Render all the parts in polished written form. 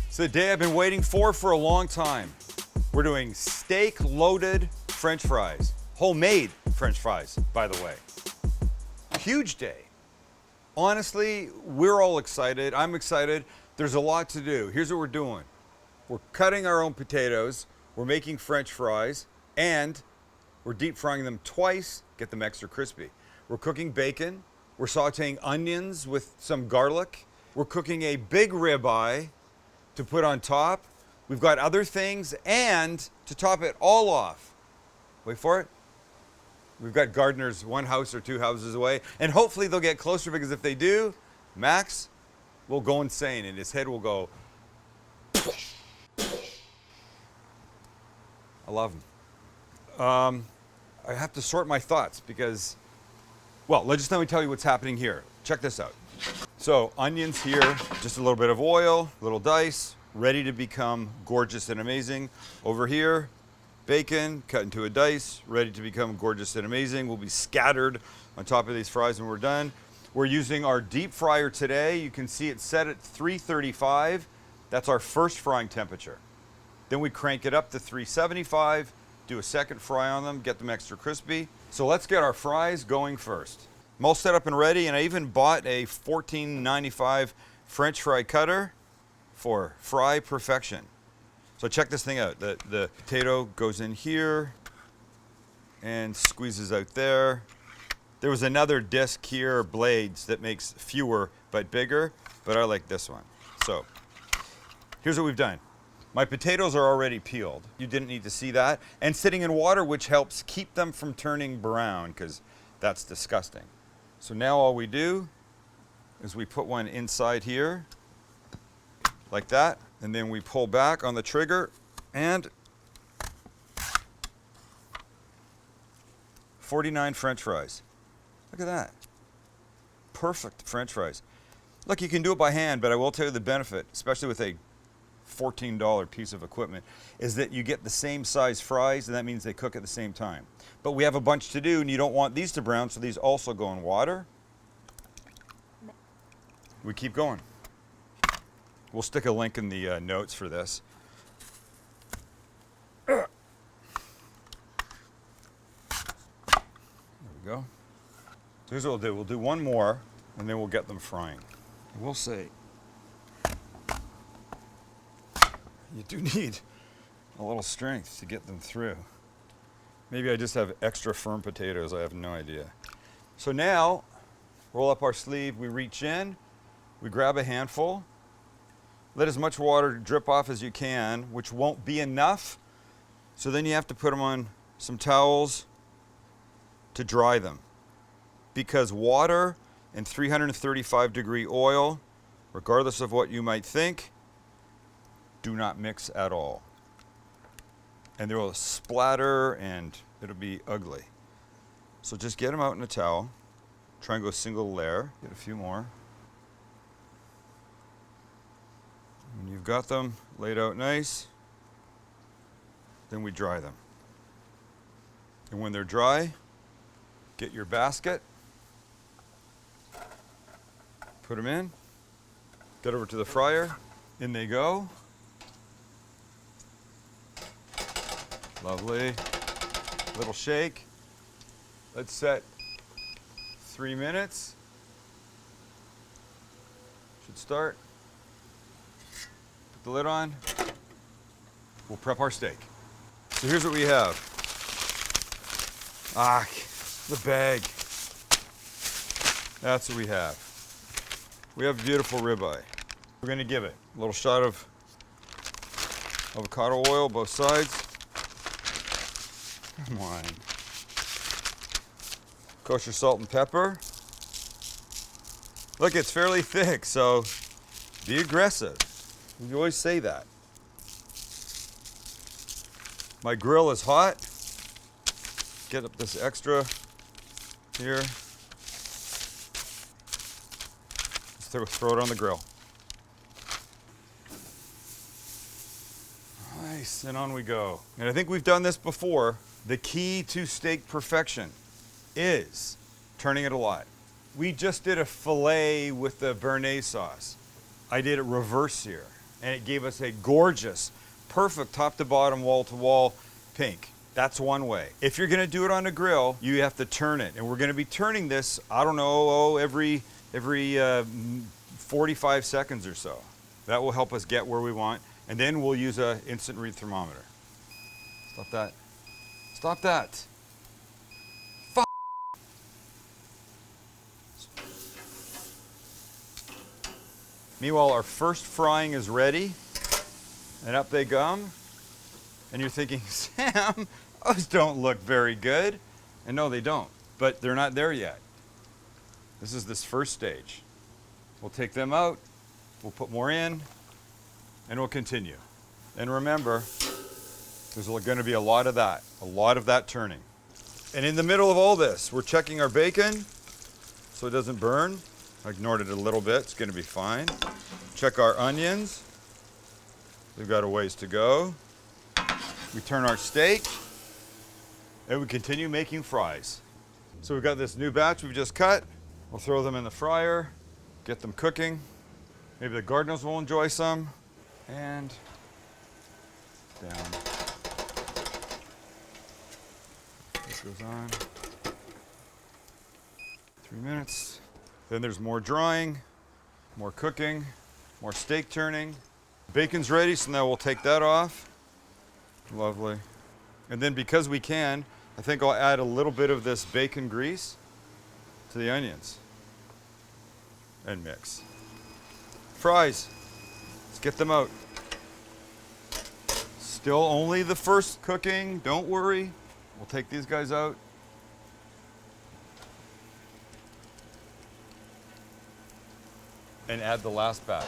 It's the day I've been waiting for a long time. We're doing steak-loaded French fries. Homemade French fries, by the way. Huge day. Honestly, we're all excited. I'm excited. There's a lot to do. Here's what we're doing. We're cutting our own potatoes. We're making French fries. And we're deep frying them twice, get them extra crispy. We're cooking bacon. We're sauteing onions with some garlic. We're cooking a big ribeye to put on top. We've got other things, and to top it all off, wait for it, we've got gardeners one house or two houses away, and hopefully they'll get closer, because if they do, Max will go insane and his head will go. I love him. I have to sort my thoughts because, well, let me tell you what's happening here. Check this out. So onions here, just a little bit of oil, little dice, ready to become gorgeous and amazing. Over here, bacon cut into a dice, ready to become gorgeous and amazing. Will be scattered on top of these fries when we're done. We're using our deep fryer today. You can see it's set at 335. That's our first frying temperature. Then we crank it up to 375, do a second fry on them, get them extra crispy. So let's get our fries going first. I'm all set up and ready, and I even bought a $14.95 French fry cutter for fry perfection. So check this thing out. The potato goes in here and squeezes out there. There was another disc here, blades, that makes fewer but bigger, but I like this one. So here's what we've done. My potatoes are already peeled. You didn't need to see that. And sitting in water, which helps keep them from turning brown, because that's disgusting. So now all we do is we put one inside here, like that, and then we pull back on the trigger, and 49 French fries. Look at that. Perfect French fries. Look, you can do it by hand, but I will tell you the benefit, especially with a $14 piece of equipment, is that you get the same size fries, and that means they cook at the same time. But we have a bunch to do, and you don't want these to brown, so these also go in water. We keep going. We'll stick a link in the notes for this. There we go. So here's what we'll do. We'll do one more, and then we'll get them frying. We'll say, you do need a little strength to get them through. Maybe I just have extra firm potatoes, I have no idea. So now, roll up our sleeve, we reach in, we grab a handful, let as much water drip off as you can, which won't be enough, so then you have to put them on some towels to dry them. Because water and 335-degree oil, regardless of what you might think, do not mix at all. And they will splatter and it'll be ugly. So just get them out in a towel. Try and go single layer. Get a few more. When you've got them laid out nice, then we dry them. And when they're dry, get your basket, put them in, get over to the fryer, in they go. Lovely. Little shake. Let's set 3 minutes. Should start. Put the lid on. We'll prep our steak. So here's what we have. The bag. That's what we have. We have beautiful ribeye. We're going to give it a little shot of avocado oil, both sides. Come on. Kosher salt and pepper. Look, it's fairly thick, so be aggressive. You always say that. My grill is hot. Get up this extra here. Let's throw it on the grill. Nice, and on we go. And I think we've done this before. The key to steak perfection is turning it a lot. We just did a filet with the béarnaise sauce. I did it reverse here. and it gave us a gorgeous, perfect top to bottom, wall to wall pink. That's one way. If you're gonna do it on a grill, you have to turn it. And we're gonna be turning this, I don't know, every 45 seconds or so. That will help us get where we want. And then we'll use an instant read thermometer. Stop that. Stop that. Fuck. Meanwhile, our first frying is ready. And up they come. And you're thinking, Sam, those don't look very good. And no, they don't. But they're not there yet. This is this first stage. We'll take them out. We'll put more in. And we'll continue. And remember, there's going to be a lot of that turning. And in the middle of all this, we're checking our bacon so it doesn't burn. I ignored it a little bit, it's going to be fine. Check our onions. We've got a ways to go. We turn our steak, and we continue making fries. So we've got this new batch we've just cut. We'll throw them in the fryer, get them cooking. Maybe the gardeners will enjoy some. And down. This goes on. 3 minutes. Then there's more drying, more cooking, more steak turning. Bacon's ready, so now we'll take that off. Lovely. And then because we can, I think I'll add a little bit of this bacon grease to the onions and mix. Fries, let's get them out. Still only the first cooking, don't worry. We'll take these guys out. And add the last batch.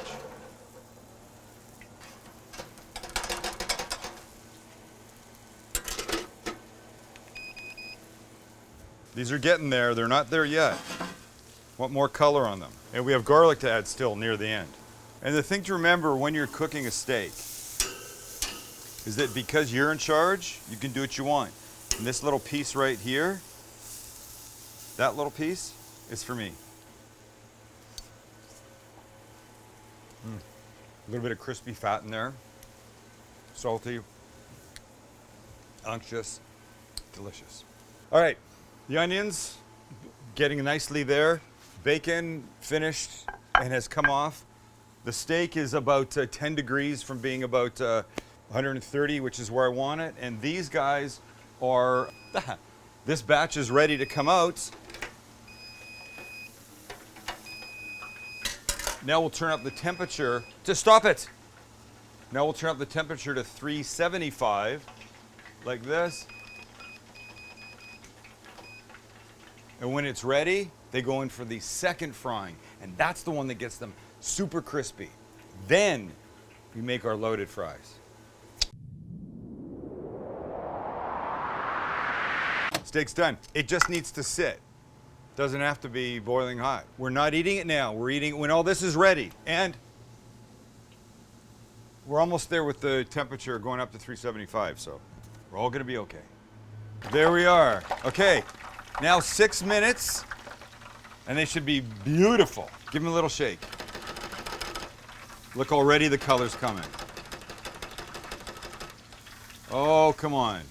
These are getting there, they're not there yet. Want more color on them. And we have garlic to add still near the end. And the thing to remember when you're cooking a steak is that because you're in charge, you can do what you want. And this little piece right here, that little piece is for me. A little bit of crispy fat in there. Salty, unctuous, delicious. All right, the onions getting nicely there. Bacon finished and has come off. The steak is about 10 degrees from being about 130, which is where I want it. And these guys are, this batch is ready to come out. Now we'll turn up the temperature to stop it. Now we'll turn up the temperature to 375, like this. And when it's ready, they go in for the second frying. And that's the one that gets them super crispy. Then we make our loaded fries. Steak's done. It just needs to sit. Doesn't have to be boiling hot. We're not eating it now. We're eating it when all this is ready. And we're almost there with the temperature going up to 375, so we're all gonna be okay. There we are. Okay, now 6 minutes, and they should be beautiful. Give them a little shake. Look, already the color's coming. Oh, come on.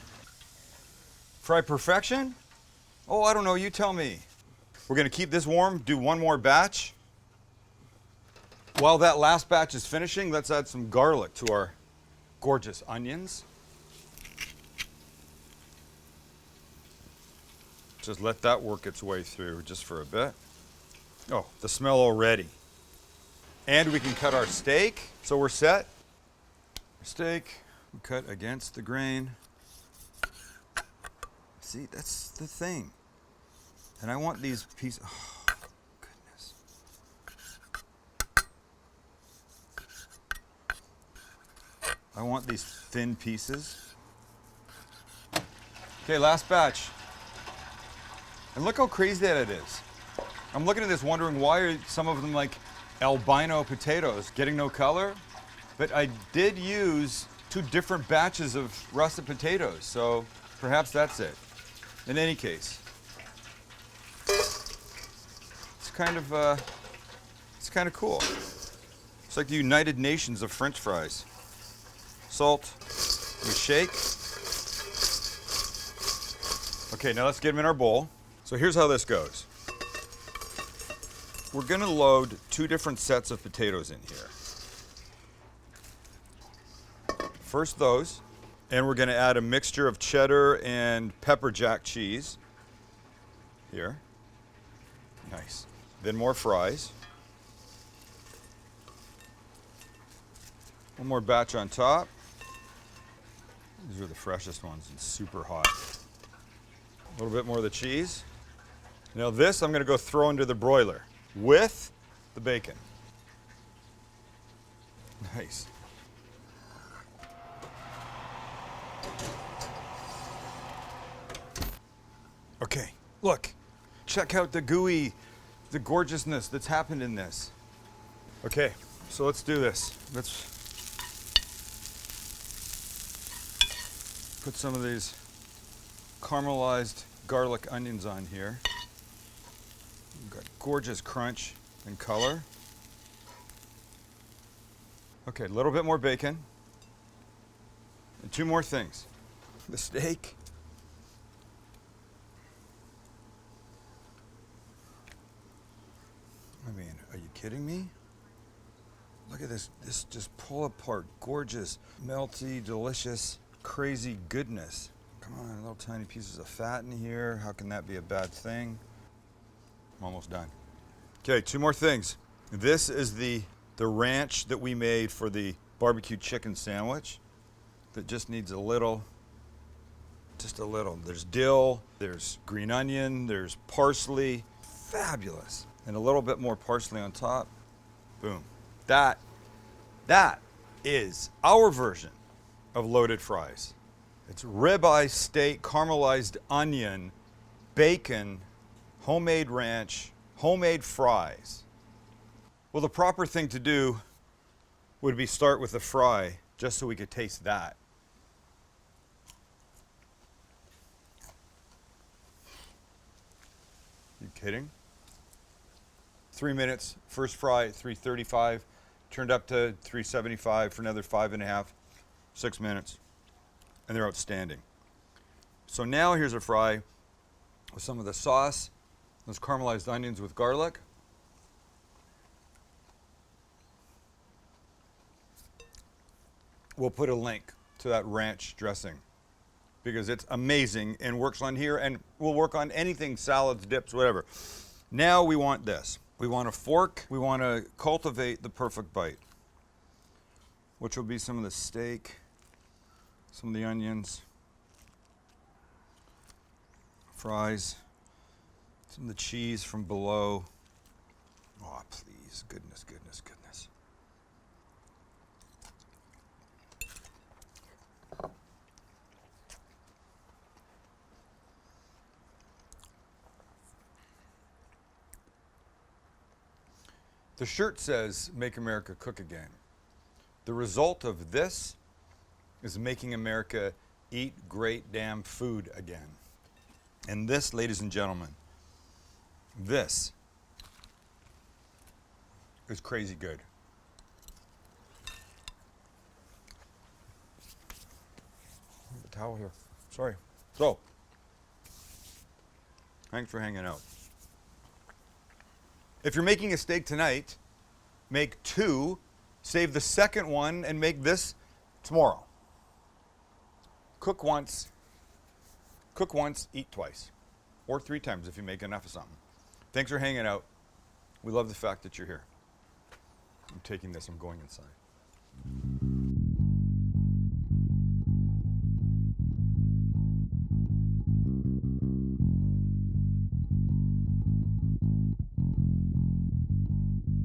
Fry perfection? Oh, I don't know, you tell me. We're gonna keep this warm, do one more batch. While that last batch is finishing, let's add some garlic to our gorgeous onions. Just let that work its way through just for a bit. Oh, the smell already. And we can cut our steak, so we're set. Our steak, we cut against the grain. See, that's the thing. And I want these pieces, oh, goodness. I want these thin pieces. Okay, last batch. And look how crazy that it is. I'm looking at this wondering why are some of them like albino potatoes getting no color? But I did use 2 different batches of russet potatoes, so perhaps that's it. In any case, it's kind of cool. like the United Nations of French fries. Salt, we shake. Okay, now let's get them in our bowl. So here's how this goes. We're gonna load 2 different sets of potatoes in here. First those, and we're gonna add a mixture of cheddar and pepper jack cheese. Here. Nice. Then more fries. One more batch on top. These are the freshest ones and super hot. A little bit more of the cheese. Now this I'm gonna go throw into the broiler with the bacon. Nice. Okay, look. Check out the gooey, the gorgeousness that's happened in this. Okay, so let's do this. Let's put some of these caramelized garlic onions on here. We've got gorgeous crunch and color. Okay, a little bit more bacon. And 2 more things. The steak. I mean, are you kidding me? Look at this just pull apart, gorgeous, melty, delicious, crazy goodness. Come on, little tiny pieces of fat in here. How can that be a bad thing? I'm almost done. Okay, 2 more things. This is the ranch that we made for the barbecue chicken sandwich that just needs a little, just a little. There's dill, there's green onion, there's parsley. Fabulous. And a little bit more parsley on top. Boom. That is our version of loaded fries. It's ribeye steak, caramelized onion, bacon, homemade ranch, homemade fries. Well, the proper thing to do would be start with the fry, just so we could taste that. You kidding? 3 minutes, first fry at 335, turned up to 375 for another 5.5, 6 minutes, and they're outstanding. So now here's a fry with some of the sauce, those caramelized onions with garlic. We'll put a link to that ranch dressing because it's amazing and works on here and will work on anything, salads, dips, whatever. Now we want this. We want a fork. We want to cultivate the perfect bite, which will be some of the steak, some of the onions, fries, some of the cheese from below. Oh, please, goodness, goodness, goodness. The shirt says, "Make America Cook Again." The result of this is making America eat great damn food again. And this, ladies and gentlemen, this is crazy good. I have a towel here. Sorry. So, thanks for hanging out. If you're making a steak tonight, make 2, save the second one, and make this tomorrow. Cook once, eat twice, or 3 times if you make enough of something. Thanks for hanging out. We love the fact that you're here. I'm taking this, I'm going inside.